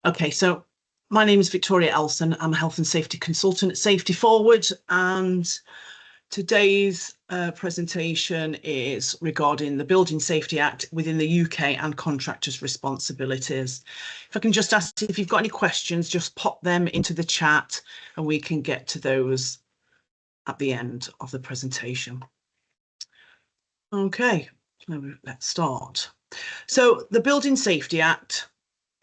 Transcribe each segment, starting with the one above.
Okay, so my name is Victoria Elson. I'm a health and safety consultant at Safety Forward, and today's presentation is regarding the Building Safety Act within the UK and contractors' responsibilities. If I can just ask if you've got any questions, just pop them into the chat and we can get to those at the end of the presentation. Okay, let's start. So the Building Safety Act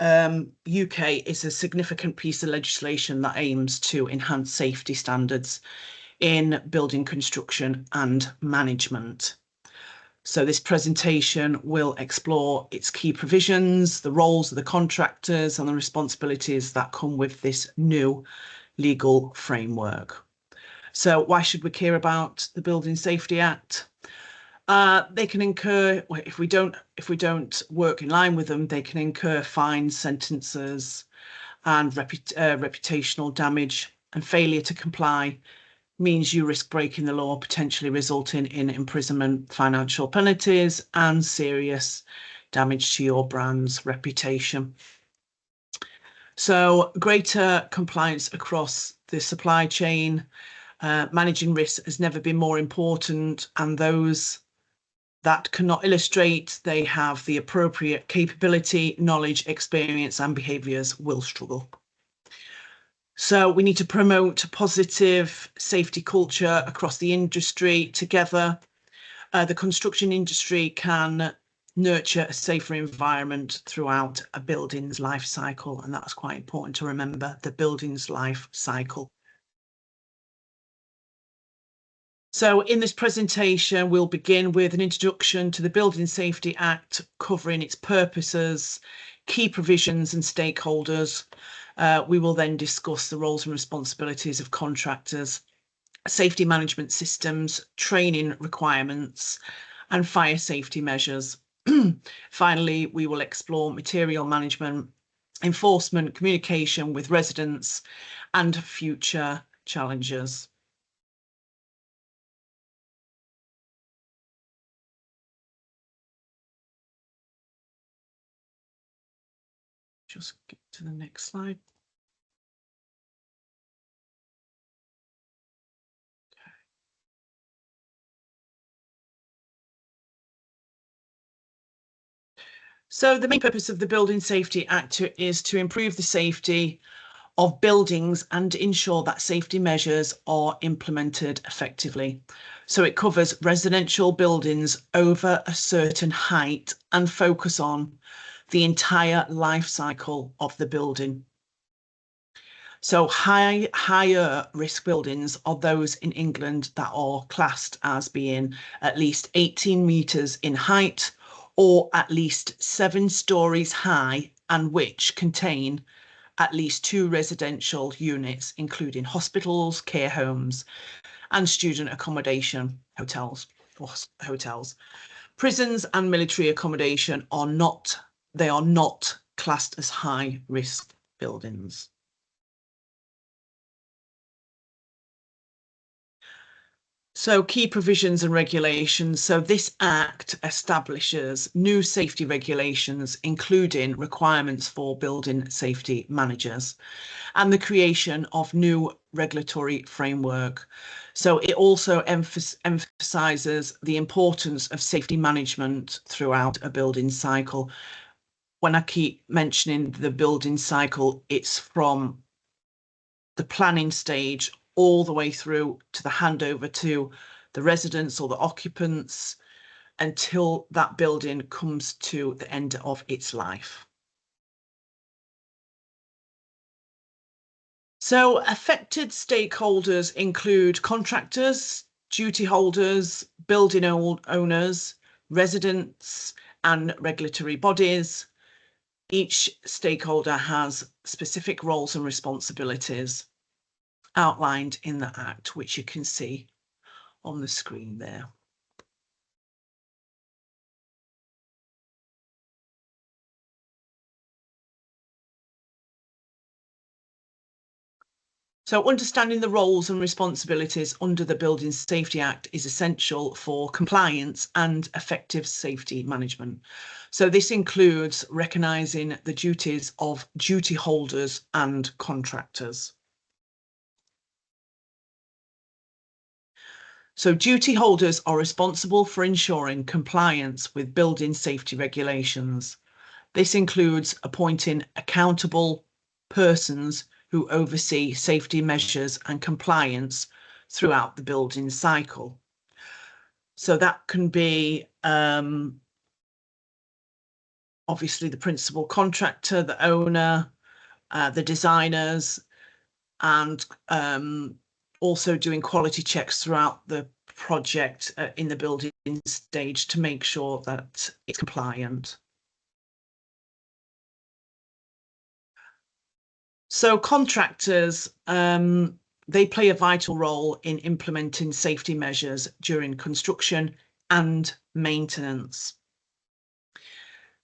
UK is a significant piece of legislation that aims to enhance safety standards in building construction and management. So this presentation will explore its key provisions, the roles of the contractors and the responsibilities that come with this new legal framework. So why should we care about the Building Safety Act? They can incur, if we don't work in line with them, they can incur fines, sentences, and reputational damage. And failure to comply means you risk breaking the law, potentially resulting in imprisonment, financial penalties, and serious damage to your brand's reputation. So greater compliance across the supply chain, managing risks has never been more important, and those that cannot illustrate they have the appropriate capability, knowledge, experience, and behaviours will struggle. So we need to promote a positive safety culture across the industry together. The construction industry can nurture a safer environment throughout a building's life cycle, and that's quite important to remember, the building's life cycle. So in this presentation, we'll begin with an introduction to the Building Safety Act, covering its purposes, key provisions and stakeholders. We will then discuss the roles and responsibilities of contractors, safety management systems, training requirements, and fire safety measures. Finally, we will explore material management, enforcement, communication with residents, and future challenges. Just get to the next slide. Okay. So the main purpose of the Building Safety Act is to improve the safety of buildings and ensure that safety measures are implemented effectively. So it covers residential buildings over a certain height and focus on the entire life cycle of the building. So higher risk buildings are those in England that are classed as being at least 18 metres in height or at least 7 stories high, and which contain at least 2 residential units, including hospitals, care homes, and student accommodation hotels. Prisons and military accommodation are not classed as high risk buildings. So key provisions and regulations. So this Act establishes new safety regulations, including requirements for building safety managers and the creation of new regulatory framework. So it also emphasises the importance of safety management throughout a building cycle. When I keep mentioning the building cycle, it's from the planning stage all the way through to the handover to the residents or the occupants until that building comes to the end of its life. So affected stakeholders include contractors, duty holders, building owners, residents, and regulatory bodies. Each stakeholder has specific roles and responsibilities outlined in the Act, which you can see on the screen there. So understanding the roles and responsibilities under the Building Safety Act is essential for compliance and effective safety management. So this includes recognising the duties of duty holders and contractors. So duty holders are responsible for ensuring compliance with building safety regulations. This includes appointing accountable persons who oversee safety measures and compliance throughout the building cycle. So that can be obviously the principal contractor, the owner, the designers, and also doing quality checks throughout the project in the building stage to make sure that it's compliant. So contractors, they play a vital role in implementing safety measures during construction and maintenance.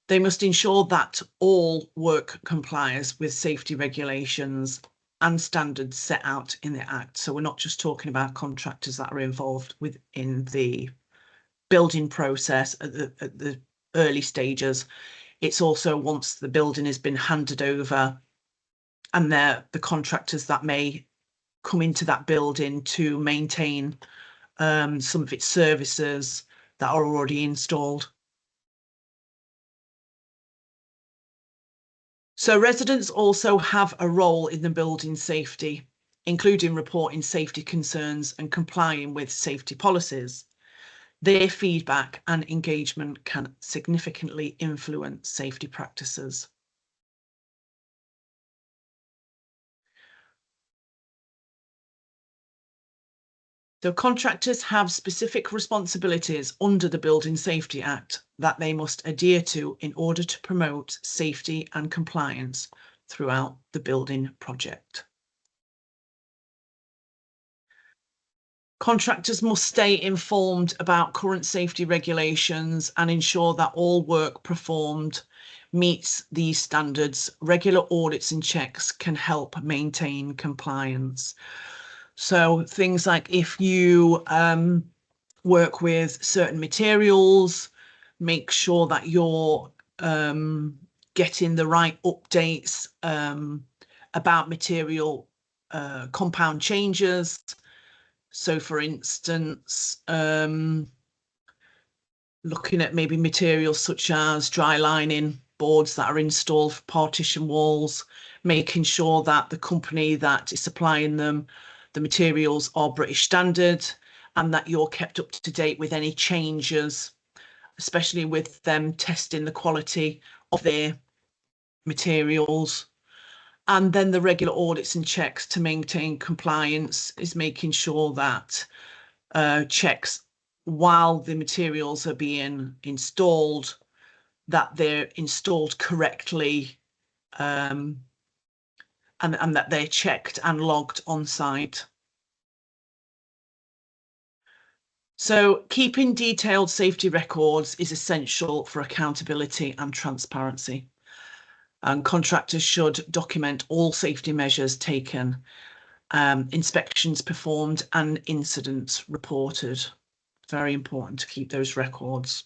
They must ensure that all work complies with safety regulations and standards set out in the Act. So we're not just talking about contractors that are involved within the building process at the early stages. It's also once the building has been handed over, and they're the contractors that may come into that building to maintain some of its services that are already installed. So residents also have a role in the building safety, including reporting safety concerns and complying with safety policies. Their feedback and engagement can significantly influence safety practices. So contractors have specific responsibilities under the Building Safety Act that they must adhere to in order to promote safety and compliance throughout the building project. Contractors must stay informed about current safety regulations and ensure that all work performed meets these standards. Regular audits and checks can help maintain compliance. So things like if you work with certain materials, make sure that you're getting the right updates about material compound changes. So for instance, looking at maybe materials such as dry lining boards that are installed for partition walls, making sure that the company that is supplying them, the materials are British standard, and that you're kept up to date with any changes, especially with them testing the quality of their materials. And then the regular audits and checks to maintain compliance is making sure that checks while the materials are being installed, that they're installed correctly, and that they're checked and logged on site. So keeping detailed safety records is essential for accountability and transparency. And contractors should document all safety measures taken, inspections performed and incidents reported. Very important to keep those records.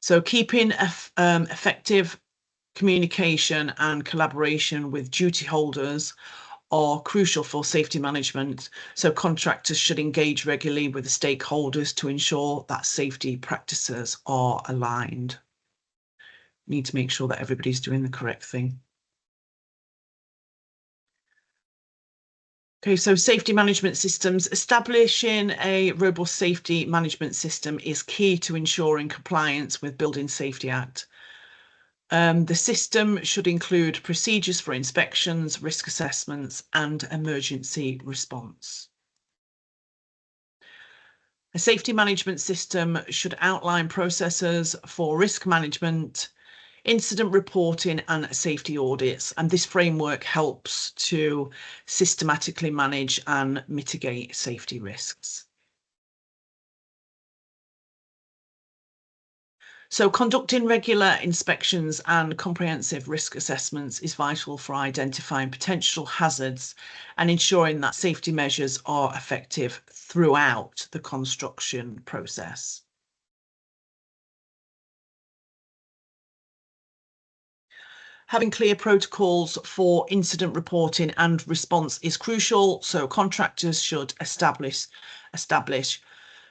So keeping effective communication and collaboration with duty holders are crucial for safety management. So contractors should engage regularly with the stakeholders to ensure that safety practices are aligned. Need to make sure that everybody's doing the correct thing. Okay, so safety management systems. Establishing a robust safety management system is key to ensuring compliance with Building Safety Act. The system should include procedures for inspections, risk assessments, and emergency response. A safety management system should outline processes for risk management, incident reporting and safety audits, and this framework helps to systematically manage and mitigate safety risks. So conducting regular inspections and comprehensive risk assessments is vital for identifying potential hazards and ensuring that safety measures are effective throughout the construction process. Having clear protocols for incident reporting and response is crucial, so contractors should establish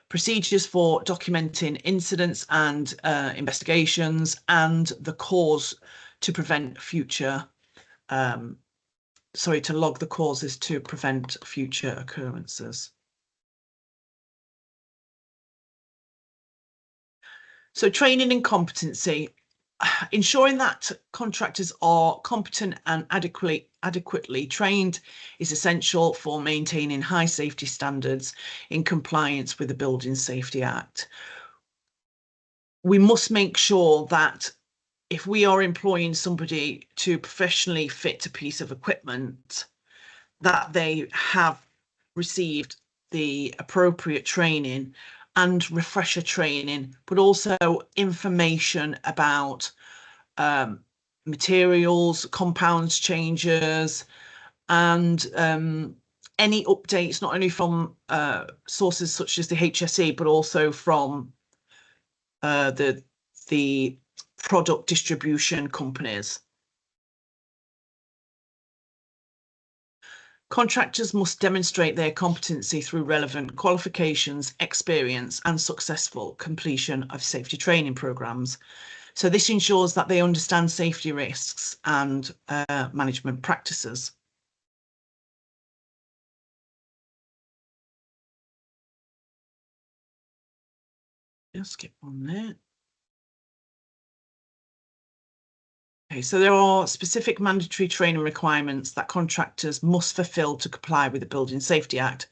procedures for documenting incidents and investigations and the cause to prevent future, to log the causes to prevent future occurrences. So training and competency. Ensuring that contractors are competent and adequately trained is essential for maintaining high safety standards in compliance with the Building Safety Act. We must make sure that if we are employing somebody to professionally fit a piece of equipment, that they have received the appropriate training and refresher training, but also information about materials, compounds changes, and any updates, not only from sources such as the HSE, but also from the product distribution companies. Contractors must demonstrate their competency through relevant qualifications, experience, and successful completion of safety training programs. So this ensures that they understand safety risks and management practices. Just skip on there. Okay, so there are specific mandatory training requirements that contractors must fulfil to comply with the Building Safety Act.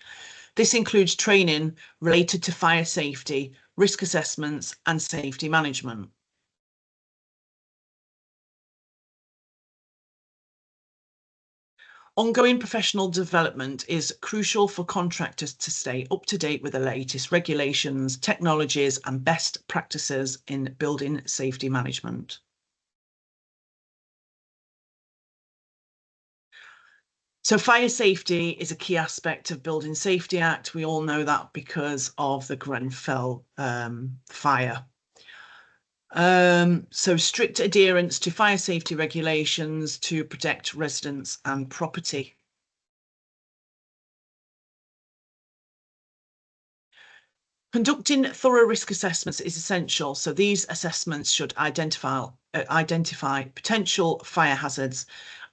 This includes training related to fire safety, risk assessments, and safety management. Ongoing professional development is crucial for contractors to stay up to date with the latest regulations, technologies, and best practices in building safety management. So fire safety is a key aspect of Building Safety Act. We all know that because of the Grenfell fire. So strict adherence to fire safety regulations to protect residents and property. Conducting thorough risk assessments is essential. So these assessments should identify potential fire hazards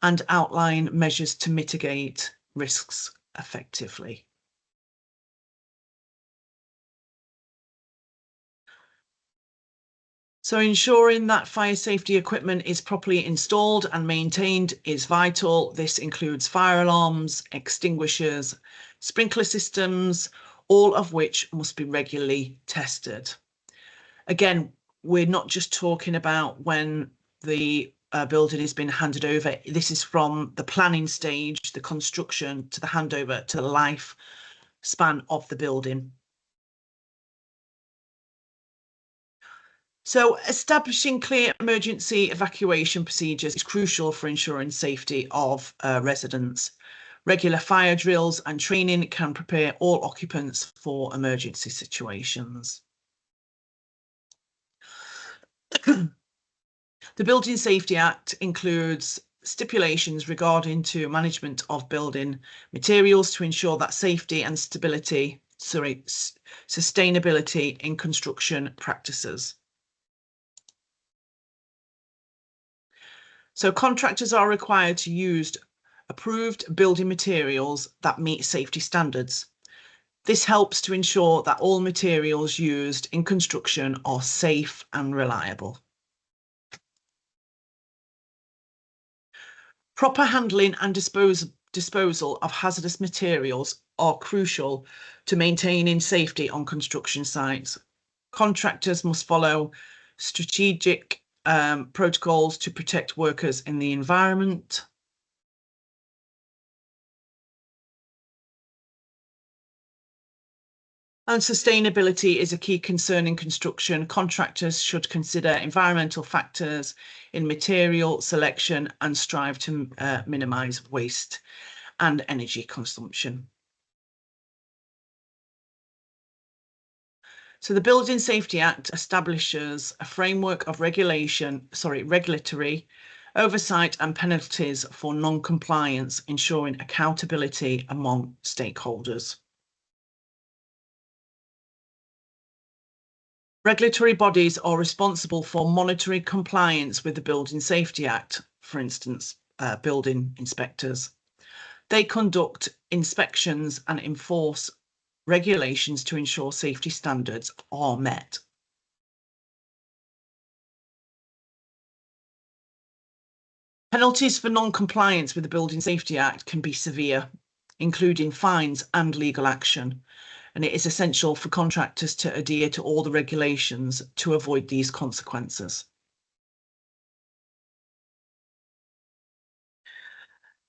and outline measures to mitigate risks effectively. So ensuring that fire safety equipment is properly installed and maintained is vital. This includes fire alarms, extinguishers, sprinkler systems, all of which must be regularly tested. Again, we're not just talking about when the building has been handed over. This is from the planning stage, the construction, to the handover, to the life span of the building. So establishing clear emergency evacuation procedures is crucial for ensuring safety of residents. Regular fire drills and training can prepare all occupants for emergency situations. The Building Safety Act includes stipulations regarding to management of building materials to ensure that safety and sustainability in construction practices. So contractors are required to use approved building materials that meet safety standards. This helps to ensure that all materials used in construction are safe and reliable. Proper handling and disposal of hazardous materials are crucial to maintaining safety on construction sites. Contractors must follow strategic protocols to protect workers in the environment. And sustainability is a key concern in construction. Contractors should consider environmental factors in material selection and strive to minimise waste and energy consumption. So the Building Safety Act establishes a framework of regulatory oversight and penalties for non-compliance, ensuring accountability among stakeholders. Regulatory bodies are responsible for monitoring compliance with the Building Safety Act, for instance, building inspectors. They conduct inspections and enforce regulations to ensure safety standards are met. Penalties for non-compliance with the Building Safety Act can be severe, including fines and legal action, and it is essential for contractors to adhere to all the regulations to avoid these consequences.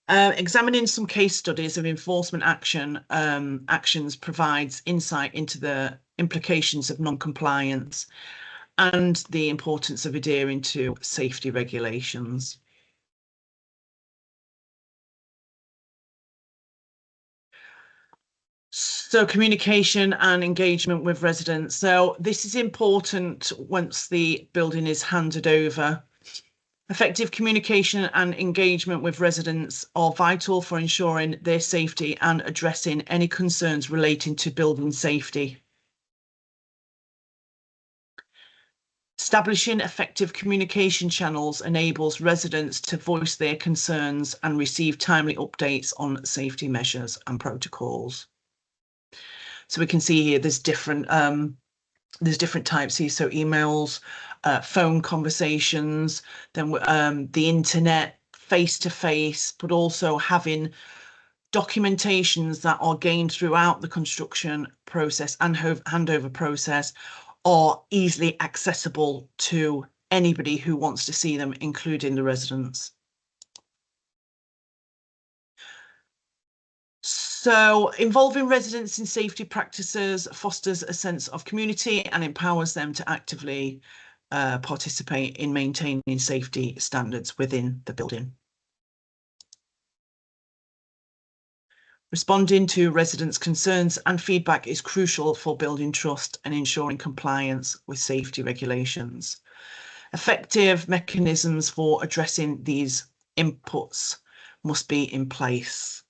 Examining some case studies of enforcement actions provides insight into the implications of non-compliance and the importance of adhering to safety regulations. So communication and engagement with residents. So this is important once the building is handed over. Effective communication and engagement with residents are vital for ensuring their safety and addressing any concerns relating to building safety. Establishing effective communication channels enables residents to voice their concerns and receive timely updates on safety measures and protocols. So we can see here there's different types here. So emails, phone conversations, then the internet, face-to-face, but also having documentations that are gained throughout the construction process and handover process are easily accessible to anybody who wants to see them, including the residents. So involving residents in safety practices fosters a sense of community and empowers them to actively participate in maintaining safety standards within the building. Responding to residents' concerns and feedback is crucial for building trust and ensuring compliance with safety regulations. Effective mechanisms for addressing these inputs must be in place.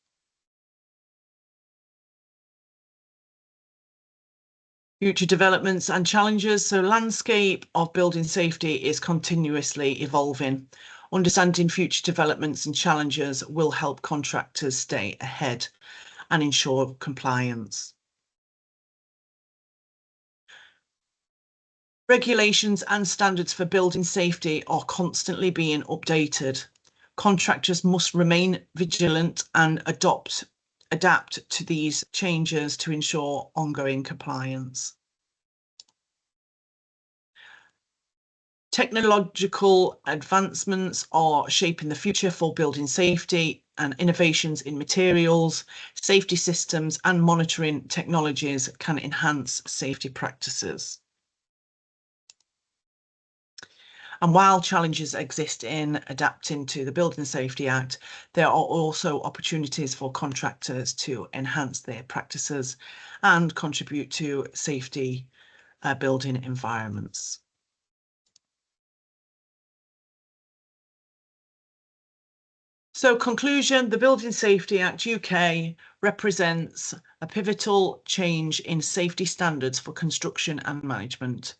Future developments and challenges. So landscape of building safety is continuously evolving. Understanding future developments and challenges will help contractors stay ahead and ensure compliance. Regulations and standards for building safety are constantly being updated. Contractors must remain vigilant and adapt to these changes to ensure ongoing compliance. Technological advancements are shaping the future for building safety, and innovations in materials, safety systems and monitoring technologies can enhance safety practices. And while challenges exist in adapting to the Building Safety Act, there are also opportunities for contractors to enhance their practices and contribute to safety building environments. So conclusion, the Building Safety Act UK represents a pivotal change in safety standards for construction and management.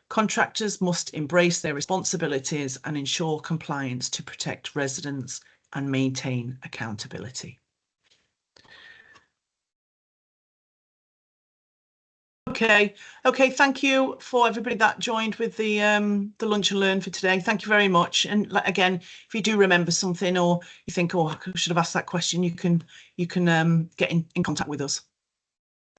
Contractors must embrace their responsibilities and ensure compliance to protect residents and maintain accountability. Okay, thank you for everybody that joined with the Lunch and Learn for today. Thank you very much. And again, if you do remember something or you think, oh, I should have asked that question, you can get in contact with us.